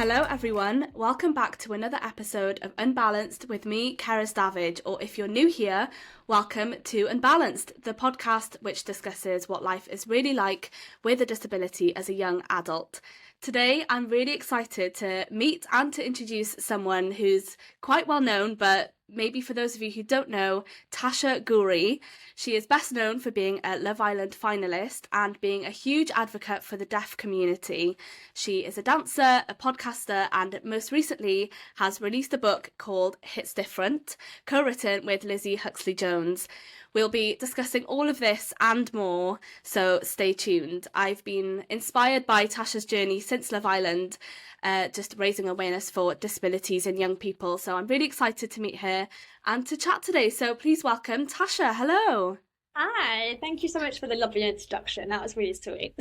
Hello everyone, welcome back to another episode of Unbalanced with me, Keris David, or if you're new here, welcome to Unbalanced, the podcast which discusses what life is really like with a disability as a young adult. Today I'm really excited to meet and to introduce someone who's quite well known, but maybe for those of you who don't know, Tasha Ghouri. She is best known for being a Love Island finalist and being a huge advocate for the deaf community. She is a dancer, a podcaster, and most recently has released a book called It's Different, co-written with Lizzie Huxley-Jones. We'll be discussing all of this and more, so stay tuned. I've been inspired by Tasha's journey since Love Island, just raising awareness for disabilities in young people. So I'm really excited to meet her and to chat today. So please welcome Tasha. Hello. Hi, thank you so much for the lovely introduction. That was really sweet.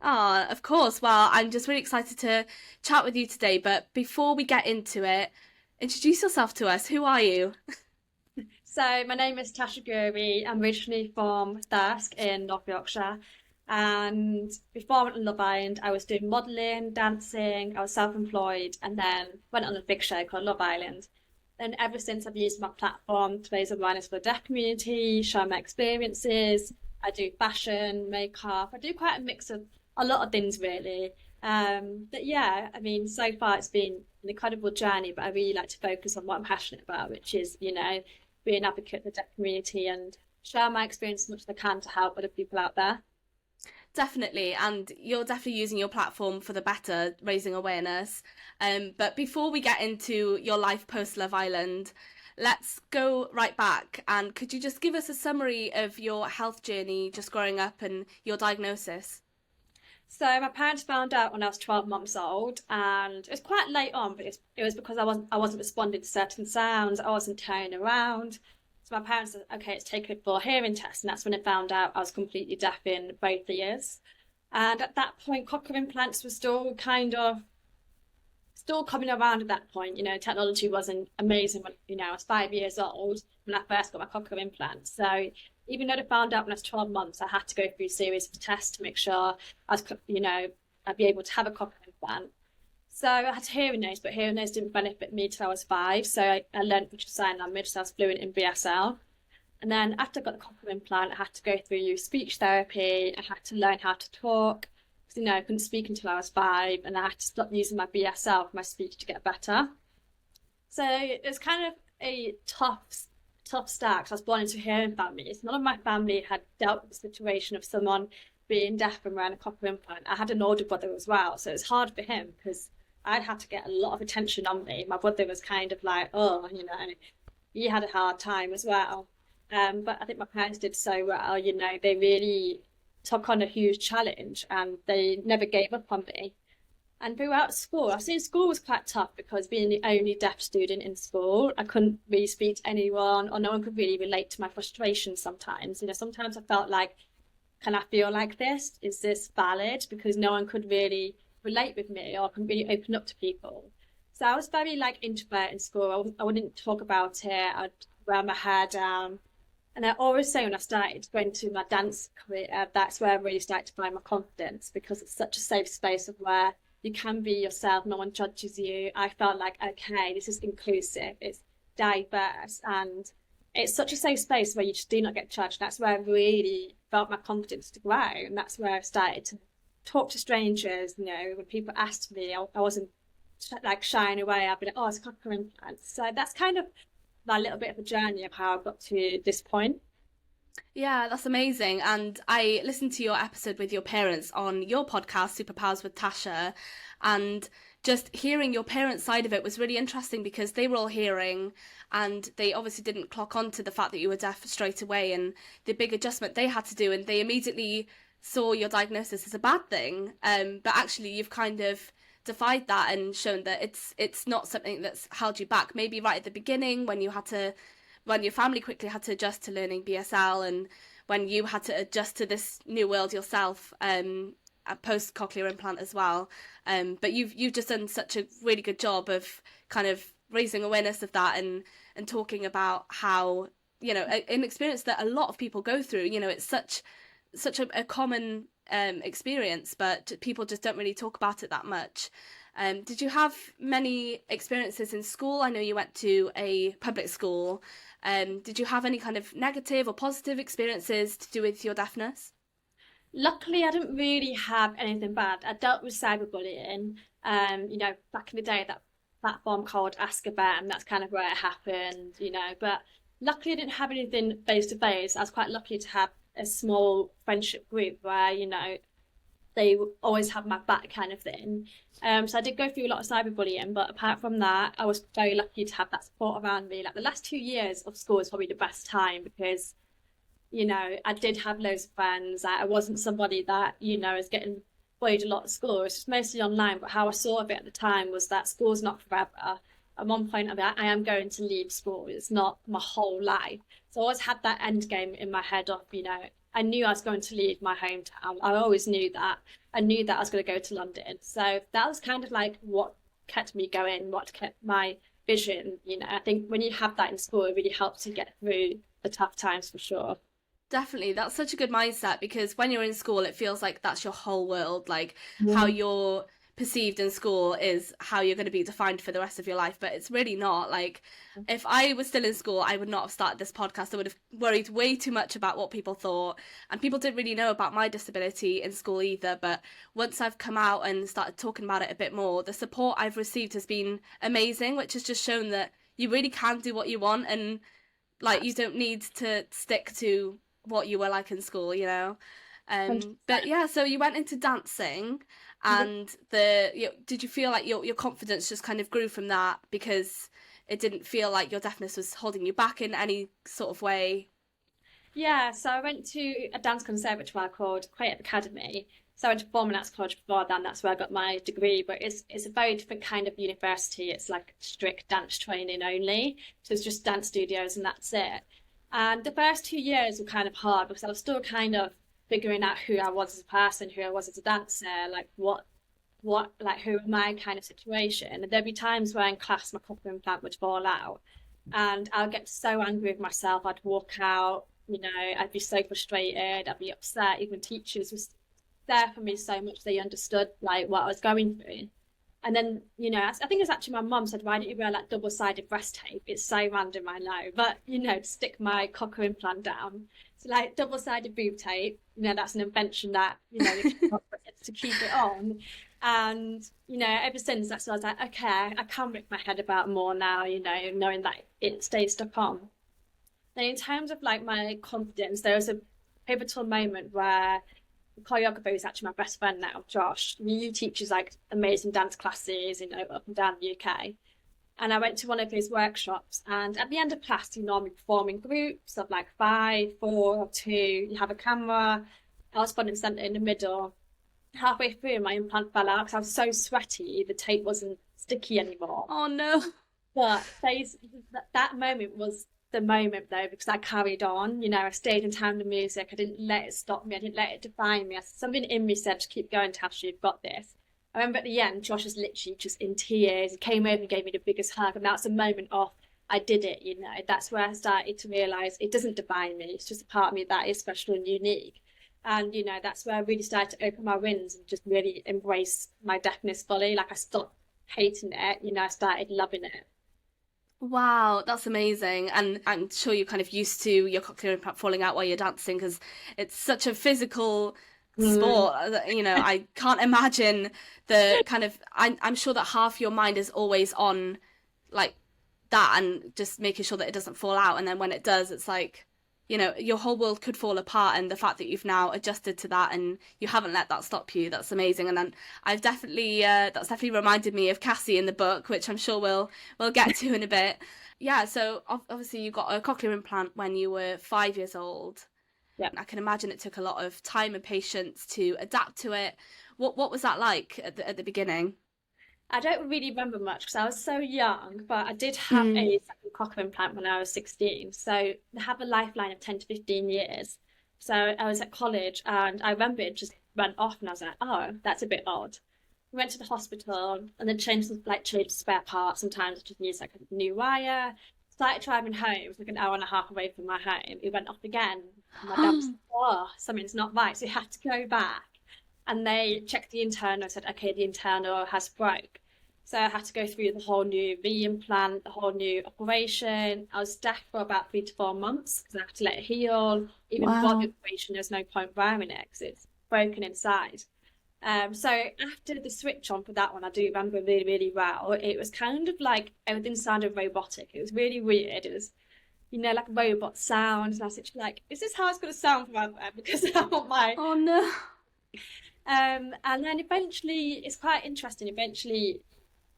Of course. Well, I'm just really excited to chat with you today. But before we get into it, introduce yourself to us. Who are you? So my name is Tasha Ghouri. I'm originally from Thirsk in North Yorkshire. And before I went on Love Island, I was doing modelling, dancing, I was self-employed, and then went on a big show called Love Island. And ever since, I've used my platform to raise awareness for the deaf community, share my experiences. I do fashion, makeup. I do quite a mix of a lot of things, really. But yeah, I mean, so far it's been an incredible journey, but I really like to focus on what I'm passionate about, which is, being an advocate for the deaf community and share my experience as much as I can to help other people out there. Definitely, and you're definitely using your platform for the better, raising awareness. But before we get into your life post Love Island, let's go right back. And could you just give us a summary of your health journey, just growing up and your diagnosis? So my parents found out when I was 12 months old, and it was quite late on, but it was because I wasn't responding to certain sounds, I wasn't turning around. So my parents said, okay, let's take it for a hearing test, and that's when I found out I was completely deaf in both ears. And at that point, cochlear implants were still coming around at that point. Technology wasn't amazing when, I was 5 years old when I first got my cochlear implant. So even though they found out when I was 12 months, I had to go through a series of tests to make sure I'd be able to have a cochlear implant. So I had hearing aids, but hearing aids didn't benefit me till I was 5. So I learned visual sign language, so I was fluent in BSL. And then after I got the cochlear implant, I had to go through speech therapy. I had to learn how to talk. I couldn't speak until I was 5, and I had to stop using my BSL for my speech to get better. So it was kind of a tough start, because I was born into a hearing family. None of my family had dealt with the situation of someone being deaf and wearing a cochlear implant. I had an older brother as well, so it was hard for him because I'd had to get a lot of attention on me. My brother was kind of like, he had a hard time as well. But I think my parents did so well. They really took on a huge challenge and they never gave up on me. And throughout school, I think school was quite tough because being the only deaf student in school, I couldn't really speak to anyone, or no one could really relate to my frustrations sometimes. Sometimes I felt like, can I feel like this? Is this valid? Because no one could really relate with me or couldn't really open up to people. So I was very introvert in school. I wouldn't talk about it. I'd wear my hair down. And I always say when I started going to my dance career, that's where I really started to find my confidence, because it's such a safe space of where you can be yourself, no one judges you. I felt like, okay, this is inclusive, it's diverse, and it's such a safe space where you just do not get judged. That's where I really felt my confidence to grow, and that's where I started to talk to strangers. When people asked me, I wasn't shying away. I'd be like, oh, it's a cochlear implant. So that's kind of a little bit of a journey of how I got to this point. Yeah, that's amazing. And I listened to your episode with your parents on your podcast, Superpowers with Tasha, and just hearing your parents' side of it was really interesting because they were all hearing and they obviously didn't clock on to the fact that you were deaf straight away and the big adjustment they had to do, and they immediately saw your diagnosis as a bad thing. But actually you've kind of defied that and shown that it's not something that's held you back. Maybe right at the beginning when your family quickly had to adjust to learning BSL, and when you had to adjust to this new world yourself, post cochlear implant as well. But you've just done such a really good job of kind of raising awareness of that and talking about how, an experience that a lot of people go through. It's such a common experience, but people just don't really talk about it that much. Did you have many experiences in school? I know you went to a public school. Did you have any kind of negative or positive experiences to do with your deafness? Luckily, I didn't really have anything bad. I dealt with cyberbullying. Back in the day, that platform called Ask a Bam, that's kind of where it happened, But luckily, I didn't have anything face to face. I was quite lucky to have a small friendship group where, they always have my back kind of thing. So I did go through a lot of cyberbullying, but apart from that, I was very lucky to have that support around me. Like the last 2 years of school is probably the best time because I did have loads of friends. I wasn't somebody that, is getting bullied a lot at school. It's just mostly online. But how I saw of it at the time was that school's not forever. At one point, I am going to leave school. It's not my whole life. So I always had that end game in my head of, I knew I was going to leave my hometown. I always knew that. I knew that I was going to go to London. So that was kind of like what kept me going, what kept my vision. I think when you have that in school, it really helps you get through the tough times for sure. Definitely. That's such a good mindset because when you're in school, it feels like that's your whole world. Like how you're perceived in school is how you're going to be defined for the rest of your life. But it's really not. Like if I was still in school, I would not have started this podcast. I would have worried way too much about what people thought. And people didn't really know about my disability in school either. But once I've come out and started talking about it a bit more, the support I've received has been amazing, which has just shown that you really can do what you want. And like you don't need to stick to what you were like in school, but yeah, so you went into dancing and did you feel like your confidence just kind of grew from that because it didn't feel like your deafness was holding you back in any sort of way? Yeah, so I went to a dance conservatoire called Creative Academy. So I went to Performing Arts College before then, that's where I got my degree, but it's a very different kind of university. It's like strict dance training only. So it's just dance studios and that's it. And the first 2 years were kind of hard because I was still kind of figuring out who I was as a person, who I was as a dancer, like who am I kind of situation. And there'd be times where in class my cochlear implant would fall out and I'd get so angry with myself. I'd walk out, I'd be so frustrated, I'd be upset. Even teachers were there for me so much, they understood like what I was going through. And then, I think it's actually my mum said, why don't you wear like double-sided breast tape? It's so random, I know. But, to stick my cochlear implant down. So like double-sided boob tape, that's an invention that, to keep it on. And, ever since that's why I was like, okay, I can rip my head about more now, knowing that it stays stuck on. Then in terms of like my confidence, there was a pivotal moment where choreographer who's actually my best friend now, Josh. He teaches like amazing dance classes, up and down the UK. And I went to one of his workshops, and at the end of class, you normally perform in groups of like 5, 4, or 2. You have a camera. I was front and centre in the middle. Halfway through, my implant fell out because I was so sweaty. The tape wasn't sticky anymore. Oh no! But that moment was the moment though, because I carried on, I stayed in time with the music. I didn't let it stop me. I didn't let it define me. Something in me said to keep going, Tasha, you've got this. I remember at the end, Josh was literally just in tears. He came over and gave me the biggest hug. And that's a moment of, I did it, That's where I started to realise it doesn't define me. It's just a part of me that is special and unique. And, that's where I really started to open my wings and just really embrace my deafness fully. Like I stopped hating it, I started loving it. Wow, that's amazing. And I'm sure you're kind of used to your cochlear implant falling out while you're dancing because it's such a physical sport. I can't imagine the kind of, I'm sure that half your mind is always on like that and just making sure that it doesn't fall out. And then when it does, it's like, your whole world could fall apart. And the fact that you've now adjusted to that and you haven't let that stop you, that's amazing. And then that's definitely reminded me of Cassie in the book, which I'm sure we'll get to in a bit. Yeah, so obviously you got a cochlear implant when you were 5 years old. Yeah, I can imagine it took a lot of time and patience to adapt to it. What was that like at the beginning? I don't really remember much because I was so young, but I did have a second cochlear implant when I was 16. So they have a lifeline of 10 to 15 years. So I was at college and I remember it just went off and I was like, oh, that's a bit odd. We went to the hospital and then changed spare parts. Sometimes I just used like a new wire. Started driving home. It was like an hour and a half away from my home. It went off again. And my dad was like, oh, something's not right. So we had to go back. and they checked the internal and said, okay, the internal has broke. So I had to go through the whole new re-implant, the whole new operation. I was deaf for about 3 to 4 months because I had to let it heal. Even before the operation, there's no point wearing it because it's broken inside. So after the switch on for that one, I do remember really, really well. It was kind of like everything sounded robotic. It was really weird. It was, like robot sounds. And I was actually like, is this how it's going to sound forever? Because I want my... Oh no. And then eventually, it's quite interesting. Eventually,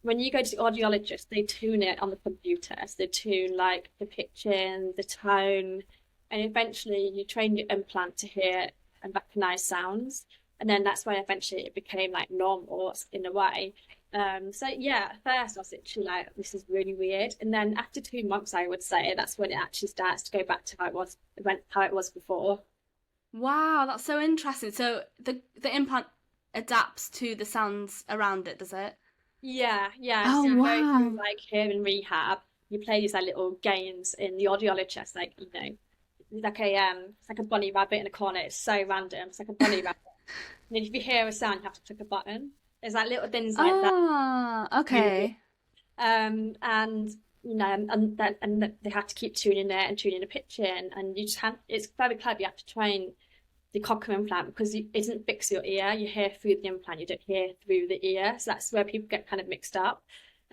when you go to the audiologist, they tune it on the computer. So they tune like the pitching, the tone, and eventually you train your implant to hear and recognize sounds. And then that's why eventually it became like normal in a way. So yeah, at first I was actually like, this is really weird. And then after 2 months, I would say that's when it actually starts to go back to how it was before. Wow, that's so interesting. So the implant adapts to the sounds around it, does it? Yeah. Oh, So you go wow. through like hearing rehab. You play these like little games in the audiologist, like it's like a bunny rabbit in a corner. It's so random. It's like a bunny rabbit. And then if you hear a sound, you have to click a button. There's like little things like that. Ah, okay. And they have to keep tuning it and tuning the pitch in, and you just have. It's very clever. You have to train the cochlear implant because it doesn't fix your ear. You hear through the implant, you don't hear through the ear. So that's where people get kind of mixed up.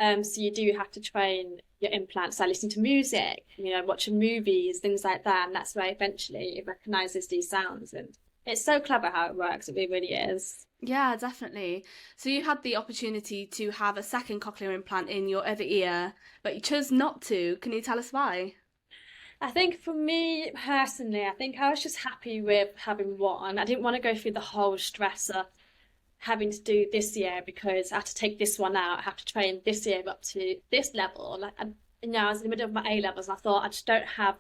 So you do have to train your implants. So listen to music, watching movies, things like that. And that's where eventually it recognizes these sounds. And it's so clever how it works. It really is. Yeah, definitely. So you had the opportunity to have a second cochlear implant in your other ear, but you chose not to. Can you tell us why? I think for me personally, I think I was just happy with having one. I didn't want to go through the whole stress of having to do this year because I had to take this one out. I have to train this year up to this level. Like, I was in the middle of my A levels, and I thought I just don't have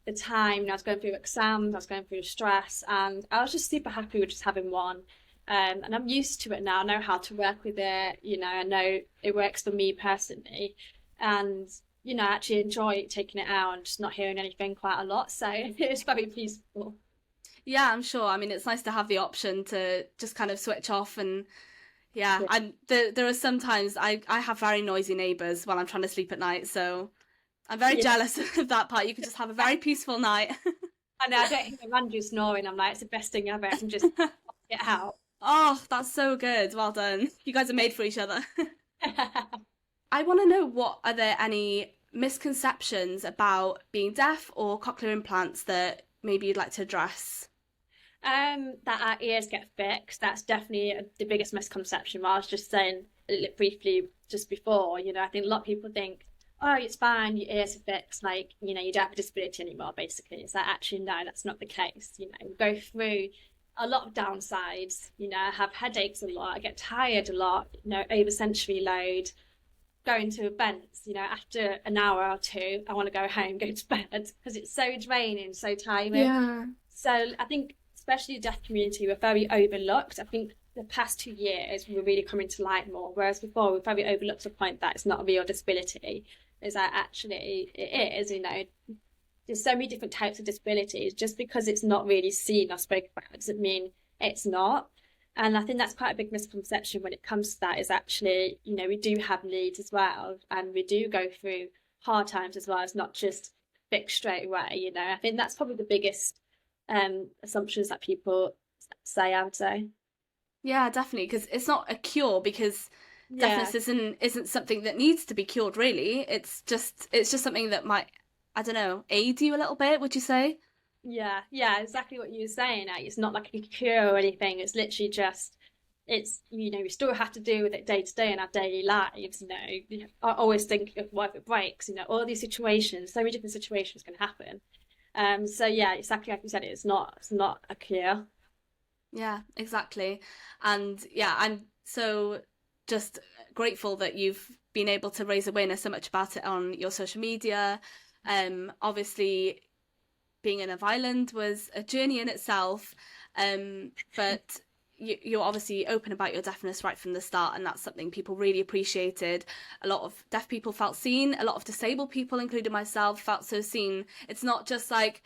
the time. I was going through exams, I was going through stress, and I was just super happy with just having one. And I'm used to it now. I know how to work with it. I know it works for me personally, and I actually enjoy taking it out and just not hearing anything quite a lot. So it's very peaceful. Yeah, I'm sure. I mean, it's nice to have the option to just kind of switch off and yeah, Yeah. and there are sometimes I have very noisy neighbours while I'm trying to sleep at night, so I'm very Yeah. jealous of that part. You can just have a very peaceful night. I know, I don't hear Andrew snoring. I'm like, it's the best thing ever. I can just get out. Oh, that's so good. Well done. You guys are made for each other. I want to know, what are there any misconceptions about being deaf or cochlear implants that maybe you'd like to address? That our ears get fixed. That's definitely the biggest misconception. I was just saying briefly just before, I think a lot of people think, oh, it's fine, your ears are fixed, like, you don't have a disability anymore, basically. It's like, actually, no, that's not the case. We go through a lot of downsides. I have headaches a lot, I get tired a lot, over sensory load, going to events, after an hour or two, I want to go home, go to bed because it's so draining, so tiring. Yeah. So I think, especially the deaf community, we're very overlooked. I think the past 2 years we're really coming to light more, whereas before we're very overlooked to the point that it's not a real disability. Is that actually it is, there's so many different types of disabilities. Just because it's not really seen or spoken about doesn't mean it's not. And I think that's quite a big misconception when it comes to that, is actually, we do have needs as well, and we do go through hard times as well. It's not just fixed straight away. I think that's probably the biggest assumptions that people say, I would say. Yeah, definitely, because it's not a cure, because Yeah. deafness isn't something that needs to be cured, really. It's just something that might, I don't know, aid you a little bit, would you say? Yeah, exactly what you were saying. It's not like a cure or anything. It's literally just, we still have to deal with it day to day in our daily lives. I always think of what if it breaks. All these situations, so many different situations can happen. So yeah, exactly like you said, it's not a cure. Yeah, exactly. And yeah, I'm so just grateful that you've been able to raise awareness so much about it on your social media. Obviously, being in Love Island was a journey in itself, but you're obviously open about your deafness right from the start, and that's something people really appreciated. A lot of deaf people felt seen, a lot of disabled people, including myself, felt so seen. It's not just like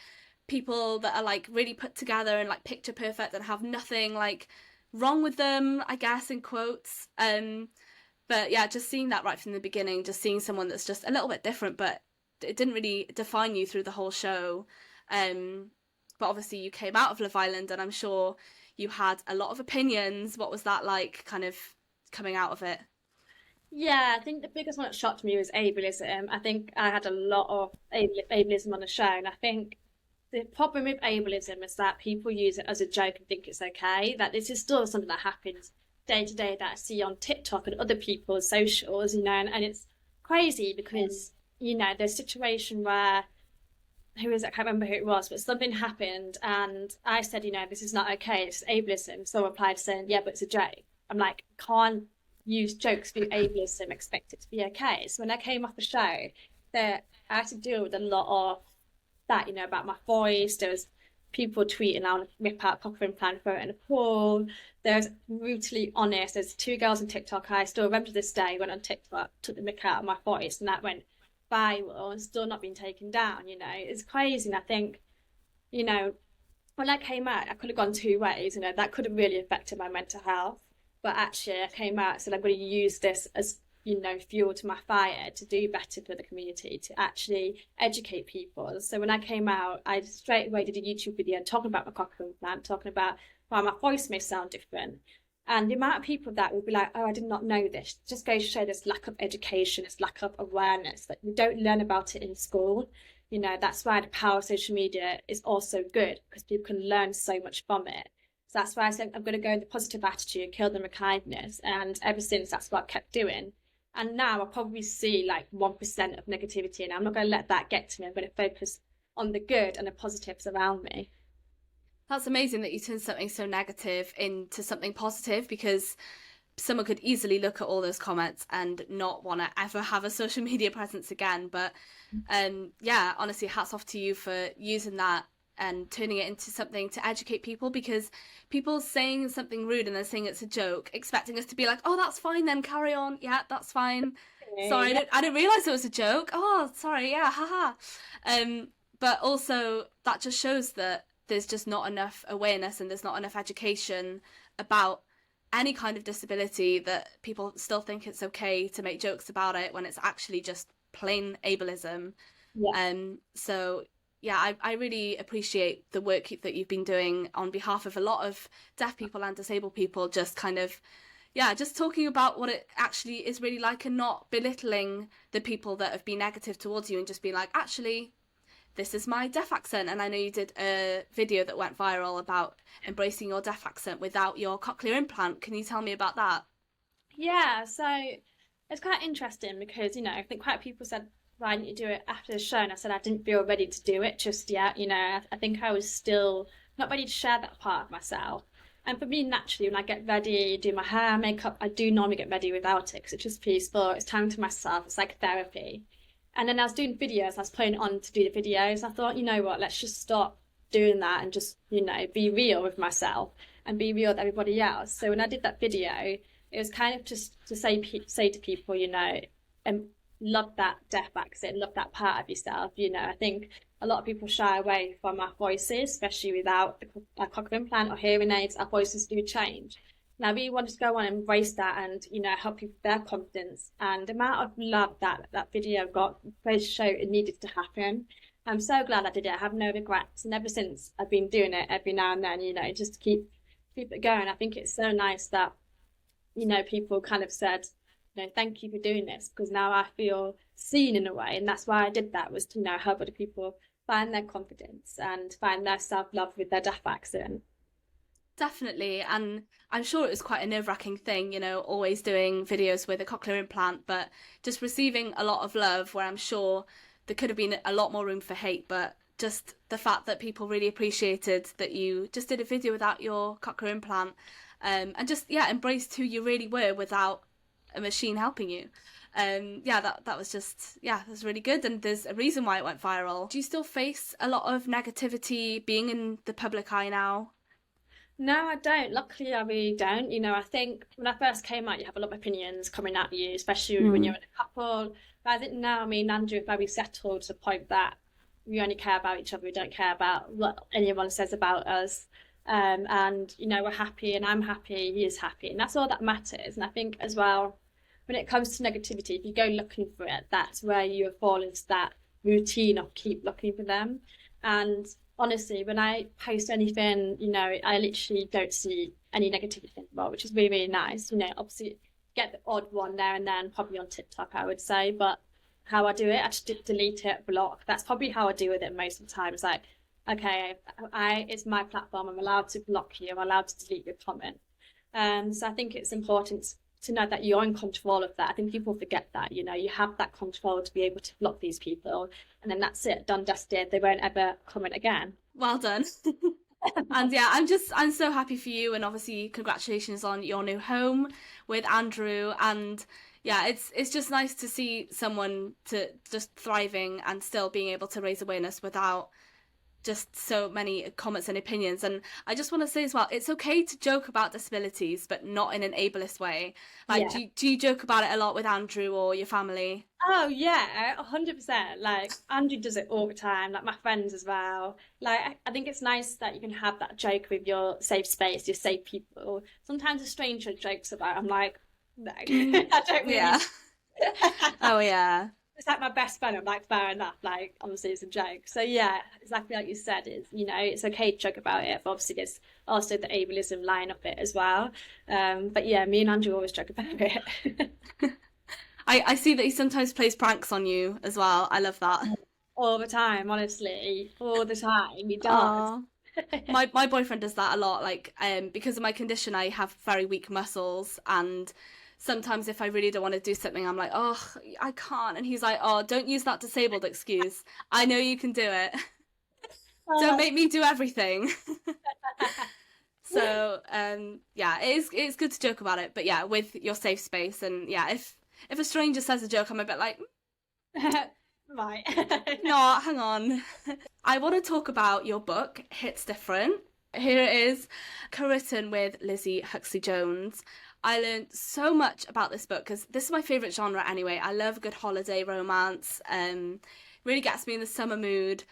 people that are like really put together and like picture perfect and have nothing like wrong with them, I guess, in quotes. But yeah, just seeing that right from the beginning, just seeing someone that's just a little bit different, but it didn't really define you through the whole show. But obviously you came out of Love Island, and I'm sure you had a lot of opinions. What was that like, kind of coming out of it? Yeah, I think the biggest one that shocked me was ableism. I think I had a lot of ableism on the show, and I think the problem with ableism is that people use it as a joke and think it's okay. That this is still something that happens day to day that I see on TikTok and other people's socials, and it's crazy because, there's a situation where, who is it? I can't remember who it was, but something happened and I said, this is not okay, it's ableism. So I replied saying, yeah, but it's a joke. I'm like, can't use jokes for ableism, expect it to be okay. So when I came off the show, I had to deal with a lot of that, about my voice. There was people tweeting, I want to rip out Cochlear implant, throw it in a pool. There's brutally honest. There's 2 girls on TikTok, I still remember to this day, went on TikTok, took the mick out of my voice, and that went viral and still not been taken down. It's crazy. And I think, when I came out, I could have gone 2 ways. That could have really affected my mental health. But actually, I came out and said, I'm going to use this as, fuel to my fire to do better for the community, to actually educate people. So when I came out, I straight away did a YouTube video talking about my cochlear implant, talking about why my voice may sound different. And the amount of people that will be like, oh, I did not know this, just goes to show this lack of education, this lack of awareness, that we don't learn about it in school. That's why the power of social media is also good, because people can learn so much from it. So that's why I said I'm going to go with the positive attitude, kill them with kindness. And ever since, that's what I've kept doing. And now I probably see like 1% of negativity, and I'm not going to let that get to me. I'm going to focus on the good and the positives around me. That's amazing that you turned something so negative into something positive, because someone could easily look at all those comments and not want to ever have a social media presence again. But yeah, honestly, hats off to you for using that and turning it into something to educate people, because people saying something rude and then saying it's a joke, expecting us to be like, oh, that's fine then, carry on, yeah, that's fine. Sorry, I didn't realise it was a joke. Oh, sorry, yeah, haha. But also that just shows that there's just not enough awareness and there's not enough education about any kind of disability, that people still think it's okay to make jokes about it when it's actually just plain ableism. Yeah. So yeah, I really appreciate the work that you've been doing on behalf of a lot of deaf people and disabled people, just kind of, yeah, just talking about what it actually is really like and not belittling the people that have been negative towards you, and just being like, actually, this is my deaf accent. And I know you did a video that went viral about embracing your deaf accent without your cochlear implant. Can you tell me about that? Yeah, so it's quite interesting because, I think quite a few people said, why didn't you do it after the show? And I said I didn't feel ready to do it just yet. I think I was still not ready to share that part of myself. And for me, naturally, when I get ready, do my hair, makeup, I do normally get ready without it because it's just peaceful. It's time to myself. It's like therapy. And then I was doing videos. I was putting on to do the videos. I thought, you know what, let's just stop doing that and just, be real with myself and be real with everybody else. So when I did that video, it was kind of just to say to people, love that deaf accent, love that part of yourself. I think a lot of people shy away from our voices, especially without a cochlear implant or hearing aids. Our voices do change. And I really wanted to go on and embrace that and, help people with their confidence. And the amount of love that video got goes to show it needed to happen. I'm so glad I did it. I have no regrets. And ever since, I've been doing it every now and then, just to keep it going. I think it's so nice that, people kind of said, thank you for doing this, because now I feel seen in a way. And that's why I did that, was to, help other people find their confidence and find their self-love with their deaf accent. Definitely. And I'm sure it was quite a nerve-wracking thing, always doing videos with a cochlear implant, but just receiving a lot of love, where I'm sure there could have been a lot more room for hate. But just the fact that people really appreciated that you just did a video without your cochlear implant, and just, yeah, embraced who you really were without a machine helping you. That was just, that was really good. And there's a reason why it went viral. Do you still face a lot of negativity being in the public eye now? No, I don't. Luckily, I really don't. I think when I first came out, you have a lot of opinions coming at you, especially when you're in a couple. But I think now, me and Andrew are very settled to the point that we only care about each other. We don't care about what anyone says about us. And, you know, we're happy and I'm happy, he is happy. And that's all that matters. And I think as well, when it comes to negativity, if you go looking for it, that's where you fall into that routine of keep looking for them. And honestly, when I post anything, you know, I literally don't see any negativity anymore, which is really, really nice. You know, obviously get the odd one there and then, probably on TikTok, I would say. But how I do it, I just delete it, block. That's probably how I deal with it most of the time. It's like, okay, it's my platform. I'm allowed to block you. I'm allowed to delete your comment. So I think it's important to know that you're in control of that. I think people forget that, you know, you have that control to be able to block these people, and then that's it, done, dusted. They won't ever comment again. Well done. And yeah, I'm so happy for you, and obviously congratulations on your new home with Andrew. And yeah, it's just nice to see someone to just thriving and still being able to raise awareness without just so many comments and opinions. And I just want to say as well, it's okay to joke about disabilities, but not in an ableist way. Like, Yeah. do you joke about it a lot with Andrew or your family? Oh yeah, 100%. Like Andrew does it all the time, like my friends as well. Like I think it's nice that you can have that joke with your safe space, your safe people. Sometimes a stranger jokes about it, I'm like, no, I don't really. Yeah. Oh yeah. It's like my best friend. I'm like, fair enough. Like, obviously, it's a joke. So yeah, exactly like you said, is, you know, it's okay to joke about it, but obviously there's also the ableism line of it as well. But yeah, me and Andrew always joke about it. I see that he sometimes plays pranks on you as well. I love that. All the time, honestly, all the time. He does. Aw. My boyfriend does that a lot. Like, because of my condition, I have very weak muscles, and sometimes if I really don't want to do something, I'm like, oh, I can't. And he's like, oh, don't use that disabled excuse. I know you can do it. Don't make me do everything. So, yeah, it's good to joke about it, but yeah, with your safe space. And yeah, if a stranger says a joke, I'm a bit like, Right. no, hang on. I want to talk about your book, Hits Different. Here it is, co-written with Lizzie Huxley-Jones. I learned so much about this book because this is my favourite genre anyway. I love a good holiday romance. Really gets me in the summer mood.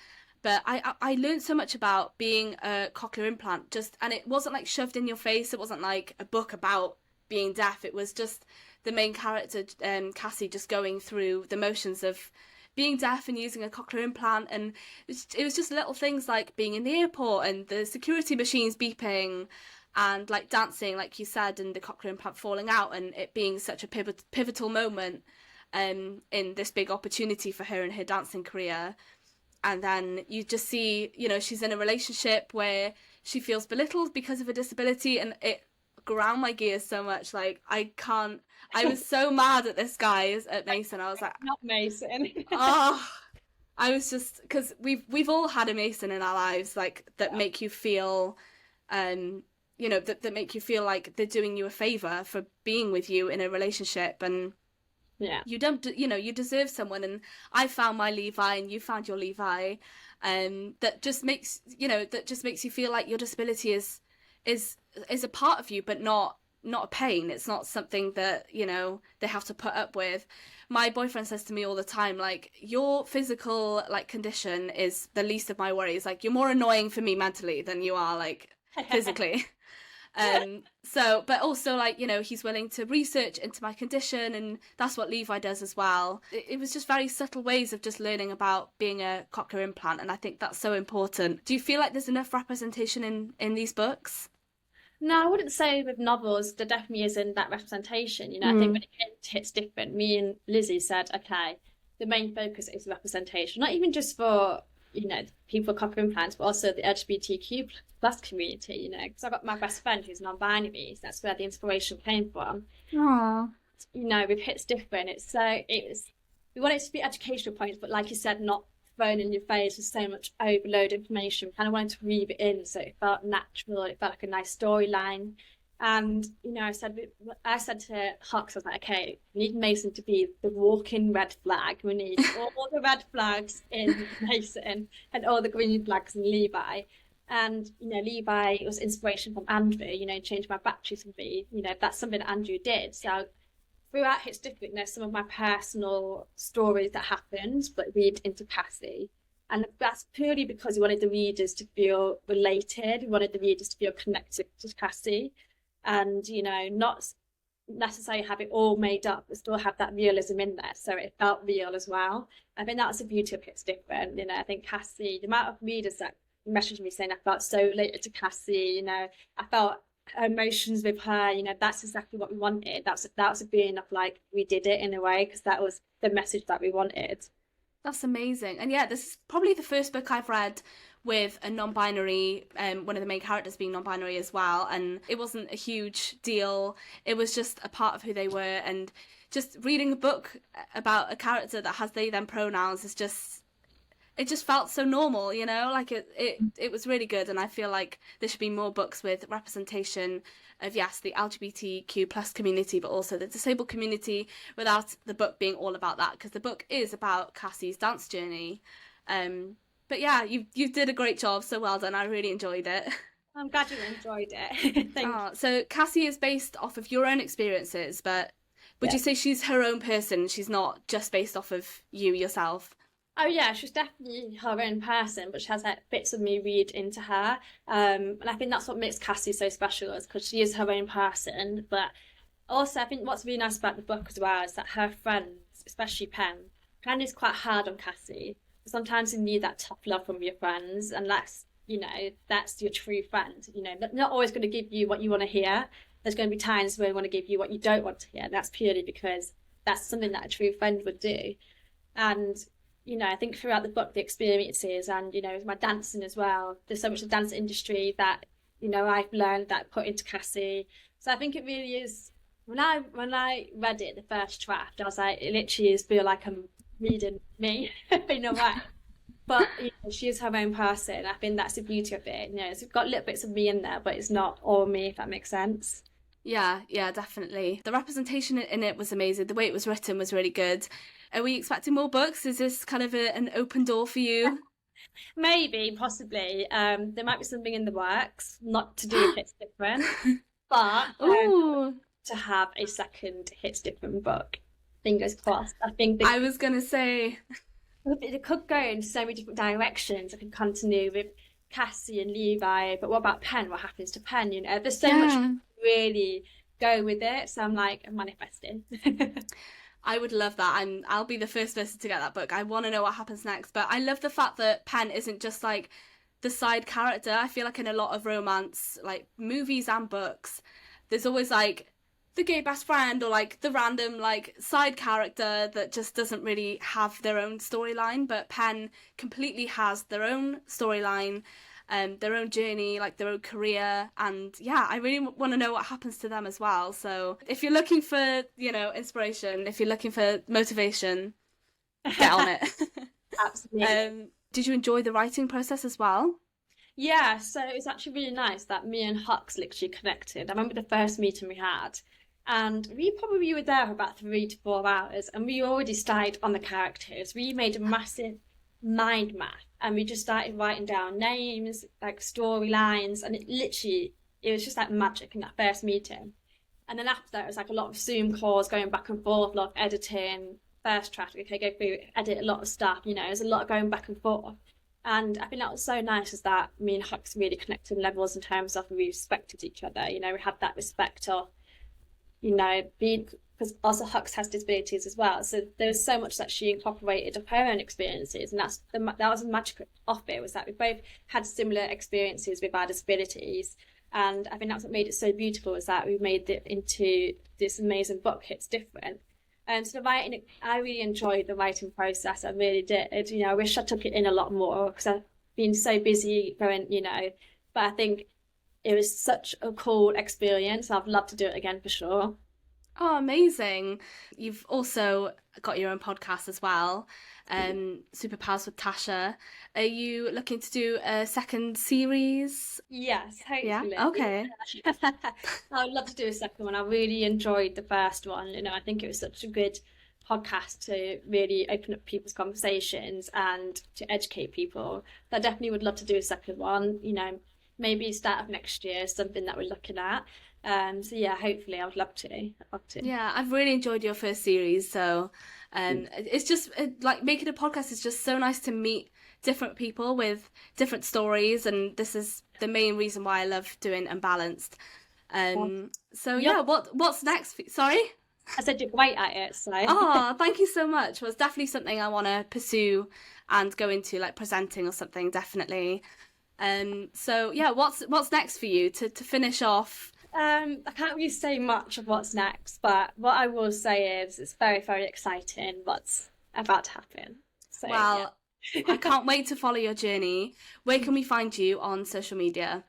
But I learned so much about being a cochlear implant, and it wasn't like shoved in your face. It wasn't like a book about being deaf. It was just the main character, Cassie, just going through the motions of being deaf and using a cochlear implant. And it was just little things like being in the airport and the security machines beeping, and like dancing, like you said, and the cochlear implant falling out, and it being such a pivotal moment in this big opportunity for her in her dancing career. And then you just see, you know, she's in a relationship where she feels belittled because of a disability, and it ground my gears so much. Like, I was so mad at this guy at Mason. I was like, not Mason. oh, I was just, because we've all had a Mason in our lives, like, that make you feel, you know, that make you feel like they're doing you a favor for being with you in a relationship. And yeah, you don't, you know, you deserve someone. And I found my Levi, and you found your Levi, that just makes you feel like your disability is a part of you, but not a pain. It's not something that, you know, they have to put up with. My boyfriend says to me all the time, like, your physical, like, condition is the least of my worries. Like, you're more annoying for me mentally than you are, like, physically. So, but also, like, you know, he's willing to research into my condition, and that's what Levi does as well. It was just very subtle ways of just learning about being a cochlear implant, and I think that's so important. Do you feel like there's enough representation in these books? No, I wouldn't say with novels there definitely isn't that representation. You know, I think when it hits different, me and Lizzie said, okay, the main focus is representation, not even just for, you know, people with cochlear implants, but also the LGBTQ plus community, you know, because I've got my best friend who's non-binary, so that's where the inspiration came from. Aww. You know, with Hits Different, we want it to be educational points, but like you said, not thrown in your face with so much overload information. We kind of wanted to weave it in so it felt natural, it felt like a nice storyline. And, you know, I said to Hux, I was like, okay, we need Mason to be the walking red flag. We need all the red flags in Mason and all the green flags in Levi. And, you know, Levi was inspiration from Andrew, you know, changed my batteries with me. You know, that's something that Andrew did. So throughout Hits Different, there's some of my personal stories that happened, but read into Cassie. And that's purely because we wanted the readers to feel related. We wanted the readers to feel connected to Cassie, and not necessarily have it all made up, but still have that realism in there, so it felt real as well. I think that's the beauty of It's Different. I think Cassie, the amount of readers that messaged me saying I felt so related to Cassie, I felt her emotions with her, that's exactly what we wanted. That was a being of like, we did it in a way, because that was the message that we wanted. That's amazing. And yeah, this is probably the first book I've read with a non-binary, one of the main characters being non-binary as well. And it wasn't a huge deal. It was just a part of who they were. And just reading a book about a character that has they them pronouns is just, it just felt so normal, like it was really good. And I feel like there should be more books with representation of, yes, the LGBTQ plus community, but also the disabled community, without the book being all about that, because the book is about Cassie's dance journey. But yeah, you did a great job, so well done. I really enjoyed it. I'm glad you enjoyed it. Thank you. So Cassie is based off of your own experiences, but would you say she's her own person? She's not just based off of you yourself? Oh yeah, she's definitely her own person, but she has like bits of me read into her. And I think that's what makes Cassie so special, is because she is her own person. But also, I think what's really nice about the book as well is that her friends, especially Pen is quite hard on Cassie. Sometimes you need that tough love from your friends, and that's your true friend. Not always going to give you what you want to hear. There's going to be times where they want to give you what you don't want to hear. And that's purely because that's something that a true friend would do. And I think throughout the book, the experiences and, my dancing as well, there's so much of the dance industry that, I've learned, that I put into Cassie. So I think it really is, when I read it, the first draft, I was like, it literally is feel like I'm reading me in a way. But she is her own person. I think that's the beauty of it. It's got little bits of me in there, but it's not all me, if that makes sense. Yeah, definitely. The representation in it was amazing. The way it was written was really good. Are we expecting more books? Is this kind of an open door for you? Maybe, possibly. There might be something in the works, not to do with It's Different, but to have a second It's Different book. Fingers crossed. I think I was going to say, it could go in so many different directions. I can continue with Cassie and Levi, but what about Pen? What happens to Pen? There's so much to really go with it. So I'm like, I'm manifesting. I would love that. I'll be the first person to get that book. I want to know what happens next. But I love the fact that Pen isn't just like the side character. I feel like in a lot of romance, like movies and books, there's always like the gay best friend or like the random like side character that just doesn't really have their own storyline. But Pen completely has their own storyline, their own journey, like their own career. And yeah, I really want to know what happens to them as well. So if you're looking for, inspiration, if you're looking for motivation, get on it. Absolutely. Did you enjoy the writing process as well? Yeah, so it was actually really nice that me and Hux literally connected. I remember the first meeting we had, and we probably were there for about 3 to 4 hours, and we already started on the characters. We made a massive mind map, and we just started writing down names, like storylines, and it was just like magic in that first meeting. And then after that, it was like a lot of Zoom calls going back and forth, a lot of editing, first draft, okay, go through, edit a lot of stuff, there's a lot going back and forth. And I think that was so nice, is that me and Hux really connected in levels in terms of we respected each other. We had that respect of, being, because also Hux has disabilities as well. So there's so much that she incorporated of her own experiences. And that was the magic of it, was that we both had similar experiences with our disabilities. And I think that's what made it so beautiful, is that we made it into this amazing book, It's Different. And so the writing, I really enjoyed the writing process. I really did. I wish I took it in a lot more, because I've been so busy going, but I think it was such a cool experience. I'd love to do it again for sure. Oh, amazing. You've also got your own podcast as well, Superpowers with Tasha. Are you looking to do a second series? Yes, hopefully. Yeah? Okay. I would love to do a second one. I really enjoyed the first one. I think it was such a good podcast to really open up people's conversations and to educate people. I definitely would love to do a second one, maybe start of next year, something that we're looking at. So yeah, hopefully I would love to. Yeah, I've really enjoyed your first series. So it's just like making a podcast is just so nice to meet different people with different stories, and this is the main reason why I love doing Unbalanced. So yeah, what's next? Sorry? I said you're great at it, so. Oh, thank you so much. Well, it's definitely something I want to pursue and go into, like presenting or something, definitely. So yeah, what's next for you to finish off? I can't really say much of what's next, but what I will say is it's very, very exciting what's about to happen. So, Well, yeah. I can't wait to follow your journey. Where can we find you on social media?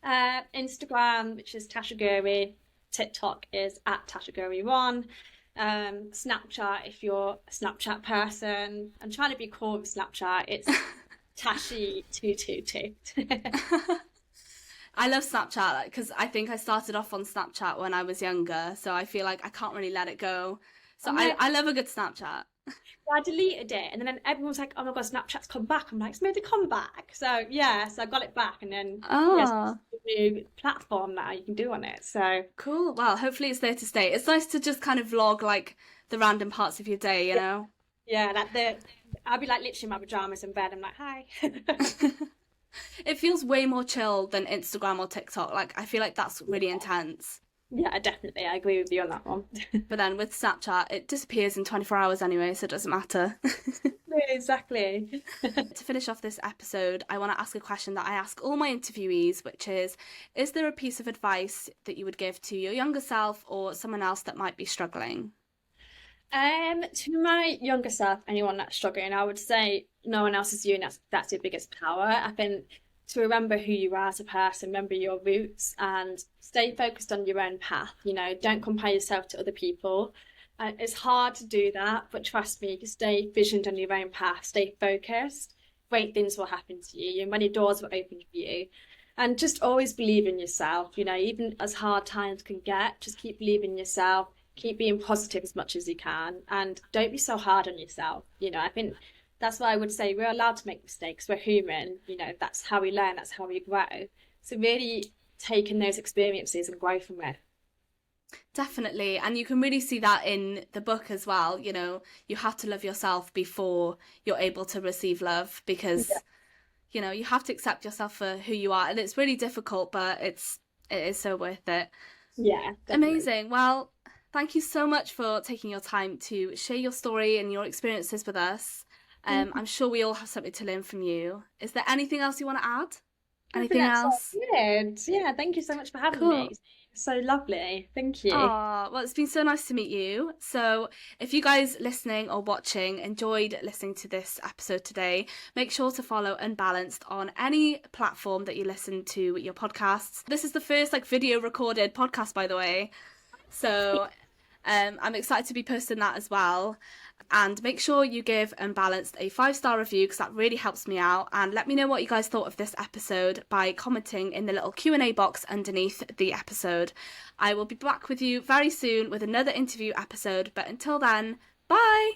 Instagram, which is Tasha Ghouri. TikTok is at Tasha Ghouri1. Snapchat, if you're a Snapchat person. I'm trying to be cool with Snapchat. It's Tashi222. I love Snapchat because I think I started off on Snapchat when I was younger, so I feel like I can't really let it go. So I love a good Snapchat. I deleted it, and then everyone was like, "Oh my god, Snapchat's come back." I'm like, "It's made a comeback." So yeah, so I got it back, and then yes, a new platform now you can do on it. So cool. Well, hopefully it's there to stay. It's nice to just kind of vlog like the random parts of your day, you know? Yeah, I'll be like literally in my pajamas in bed. I'm like, "Hi." It feels way more chill than Instagram or TikTok. Like, I feel like that's really intense. Yeah, definitely. I agree with you on that one. But then with Snapchat, it disappears in 24 hours anyway, so it doesn't matter. Exactly. To finish off this episode, I want to ask a question that I ask all my interviewees, which is there a piece of advice that you would give to your younger self or someone else that might be struggling? To my younger self, anyone that's struggling, I would say no one else is you, and that's your biggest power. I think to remember who you are as a person, remember your roots, and stay focused on your own path. You know, don't compare yourself to other people. It's hard to do that, but trust me, you stay visioned on your own path, stay focused, great things will happen to you, and many doors will open for you. And just always believe in yourself, you know, even as hard times can get, just keep believing in yourself, keep being positive as much as you can, and don't be so hard on yourself. You know, I think that's why I would say we're allowed to make mistakes. We're human, you know, that's how we learn, that's how we grow. So really take in those experiences and grow from it. Definitely. And you can really see that in the book as well. You know, you have to love yourself before you're able to receive love, because, you know, you have to accept yourself for who you are. And it's really difficult, but it is so worth it. Yeah. Definitely. Amazing. Well, thank you so much for taking your time to share your story and your experiences with us. I'm sure we all have something to learn from you. Is there anything else you want to add? Anything else? Good. Yeah, thank you so much for having me. So lovely. Thank you. Oh, well, it's been so nice to meet you. So if you guys listening or watching enjoyed listening to this episode today, make sure to follow Unbalanced on any platform that you listen to your podcasts. This is the first video recorded podcast, by the way. So I'm excited to be posting that as well. And make sure you give Unbalanced a 5-star review, because that really helps me out. And let me know what you guys thought of this episode by commenting in the little Q&A box underneath the episode. I will be back with you very soon with another interview episode. But until then, bye!